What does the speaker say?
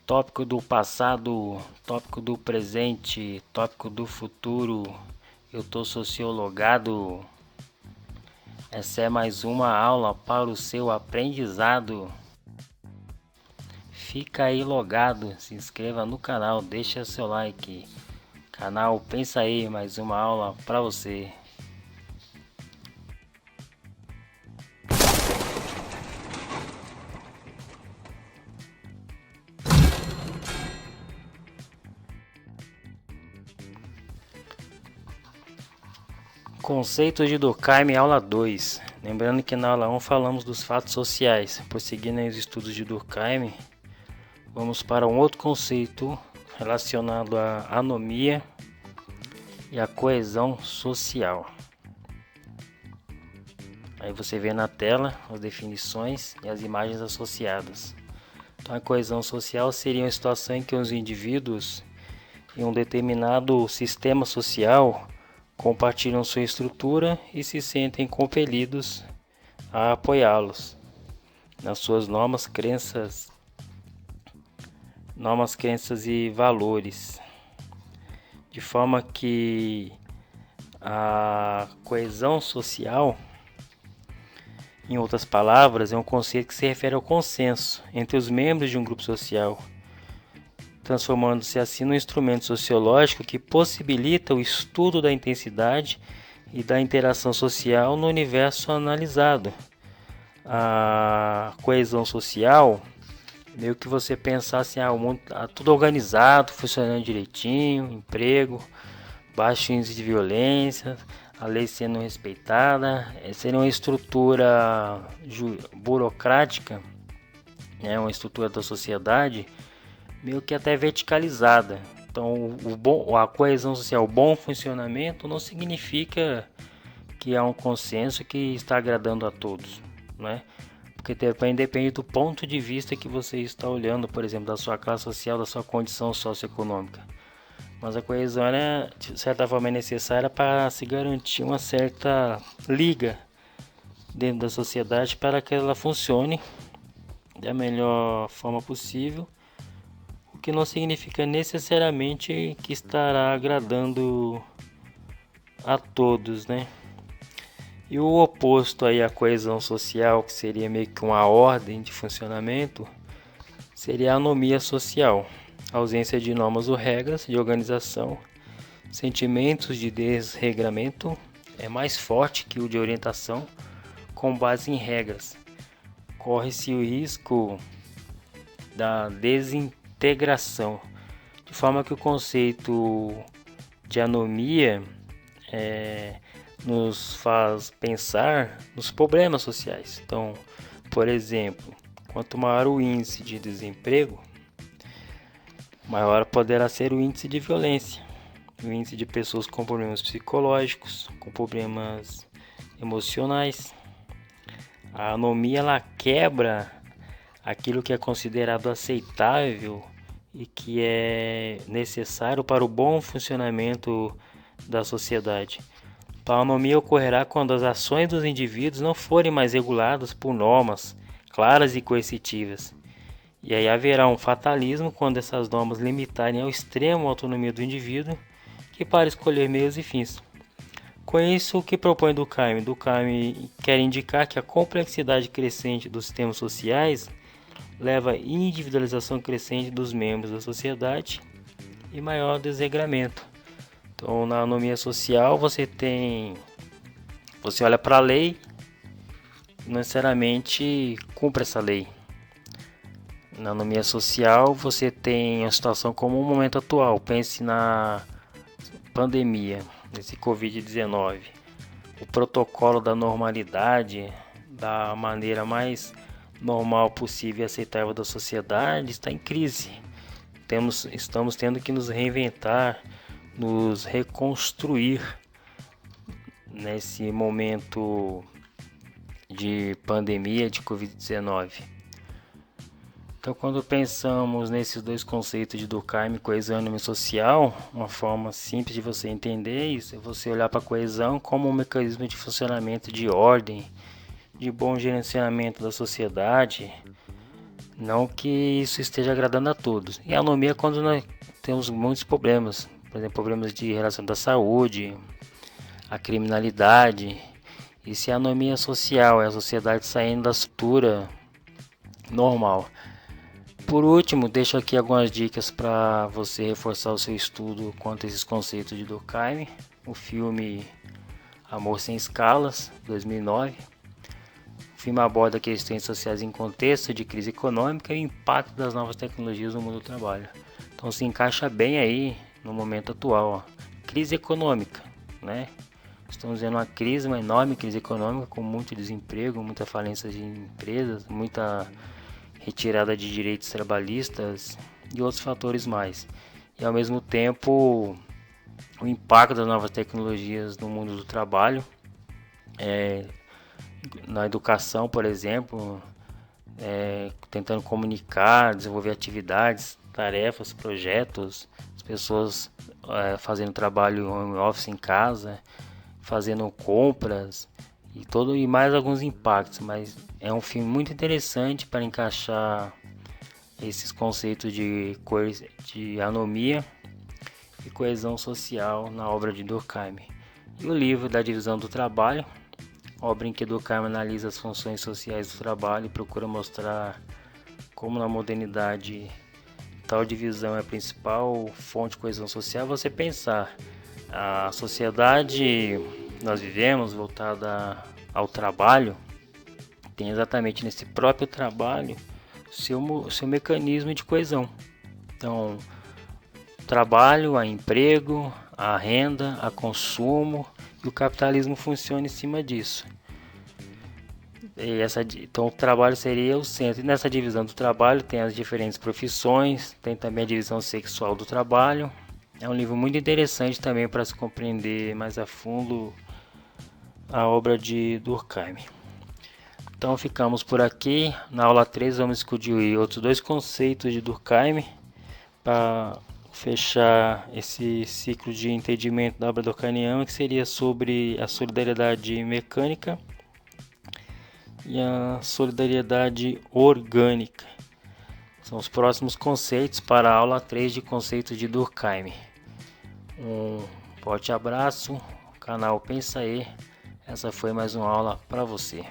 Tópico do passado, tópico do presente, tópico do futuro. Eu tô sociologado. Essa é mais uma aula para o seu aprendizado. Fica aí logado, se inscreva no canal, deixa seu like. Canal Pensa Aí, mais uma aula para você. Conceitos de Durkheim, aula 2. Lembrando que na aula 1 falamos dos fatos sociais. Prosseguindo os estudos de Durkheim, vamos para um outro conceito relacionado à anomia e à coesão social. Aí você vê na tela as definições e as imagens associadas. Então, a coesão social seria uma situação em que os indivíduos em um determinado sistema social compartilham sua estrutura e se sentem compelidos a apoiá-los nas suas normas, crenças e valores, de forma que a coesão social, em outras palavras, é um conceito que se refere ao consenso entre os membros de um grupo social, transformando-se assim num instrumento sociológico que possibilita o estudo da intensidade e da interação social no universo analisado. A coesão social, meio que você pensar assim, o mundo tá tudo organizado, funcionando direitinho, emprego, baixo índice de violência, a lei sendo respeitada, seria uma estrutura burocrática, né, uma estrutura da sociedade meio que até verticalizada. Então, a coesão social, o bom funcionamento não significa que há um consenso que está agradando a todos, né? Porque depende do ponto de vista que você está olhando, por exemplo, da sua classe social, da sua condição socioeconômica. Mas a coesão, de certa forma, é necessária para se garantir uma certa liga dentro da sociedade para que ela funcione da melhor forma possível, o que não significa necessariamente que estará agradando a todos, né? E o oposto aí à coesão social, que seria meio que uma ordem de funcionamento, seria a anomia social, a ausência de normas ou regras de organização. Sentimentos de desregramento é mais forte que o de orientação com base em regras. Corre-se o risco da desintegração, de forma que o conceito de anomia nos faz pensar nos problemas sociais. Então, por exemplo, quanto maior o índice de desemprego, maior poderá ser o índice de violência, o índice de pessoas com problemas psicológicos, com problemas emocionais. A anomia ela quebra aquilo que é considerado aceitável e que é necessário para o bom funcionamento da sociedade. A anomia ocorrerá quando as ações dos indivíduos não forem mais reguladas por normas claras e coercitivas. E aí haverá um fatalismo quando essas normas limitarem ao extremo a autonomia do indivíduo, que para escolher meios e fins. Com isso, o que propõe Durkheim? Durkheim quer indicar que a complexidade crescente dos sistemas sociais leva à individualização crescente dos membros da sociedade e maior desregramento. Então, na anomia social, você olha para a lei, não necessariamente cumpre essa lei. Na anomia social, você tem a situação como o momento atual. Pense na pandemia, nesse Covid-19. O protocolo da normalidade, da maneira mais normal possível e aceitável da sociedade, está em crise. Estamos tendo que nos reinventar, nos reconstruir nesse momento de pandemia de Covid-19. Então, quando pensamos nesses dois conceitos de Durkheim, coesão e anomia social, uma forma simples de você entender isso é você olhar para a coesão como um mecanismo de funcionamento de ordem, de bom gerenciamento da sociedade, Não que isso esteja agradando a todos. E a anomia é quando nós temos muitos problemas, por exemplo, problemas de relação da saúde, a criminalidade. Isso é anomia social, é a sociedade saindo da estrutura normal. Por último, deixo aqui algumas dicas para você reforçar o seu estudo quanto a esses conceitos de Durkheim. O filme Amor Sem Escalas, 2009. O filme aborda questões sociais em contexto de crise econômica e o impacto das novas tecnologias no mundo do trabalho. Então se encaixa bem aí no momento atual. Crise econômica, né? Estamos vendo uma crise, uma enorme crise econômica, com muito desemprego, muita falência de empresas, muita retirada de direitos trabalhistas e outros fatores mais. E ao mesmo tempo, o impacto das novas tecnologias no mundo do trabalho, na educação, por exemplo, tentando comunicar, desenvolver atividades, tarefas, projetos, as pessoas fazendo trabalho home office em casa, fazendo compras e mais alguns impactos, mas é um filme muito interessante para encaixar esses conceitos de anomia e coesão social na obra de Durkheim. E o livro da divisão do trabalho, obra em que Durkheim analisa as funções sociais do trabalho e procura mostrar como na modernidade tal divisão é a principal fonte de coesão social. Você pensar a sociedade que nós vivemos voltada ao trabalho tem exatamente nesse próprio trabalho seu mecanismo de coesão. Então, trabalho, a emprego, a renda, a consumo, e o capitalismo funciona em cima disso. Então o trabalho seria o centro. E nessa divisão do trabalho tem as diferentes profissões, tem também a divisão sexual do trabalho. É um livro muito interessante também para se compreender mais a fundo a obra de Durkheim. Então ficamos por aqui. Na aula 3 vamos discutir outros dois conceitos de Durkheim para fechar esse ciclo de entendimento da obra durkheimiana, que seria sobre a solidariedade mecânica e a solidariedade orgânica. São os próximos conceitos para a aula 3 de conceitos de Durkheim. Um forte abraço, canal Pensa aí. Essa foi mais uma aula para você.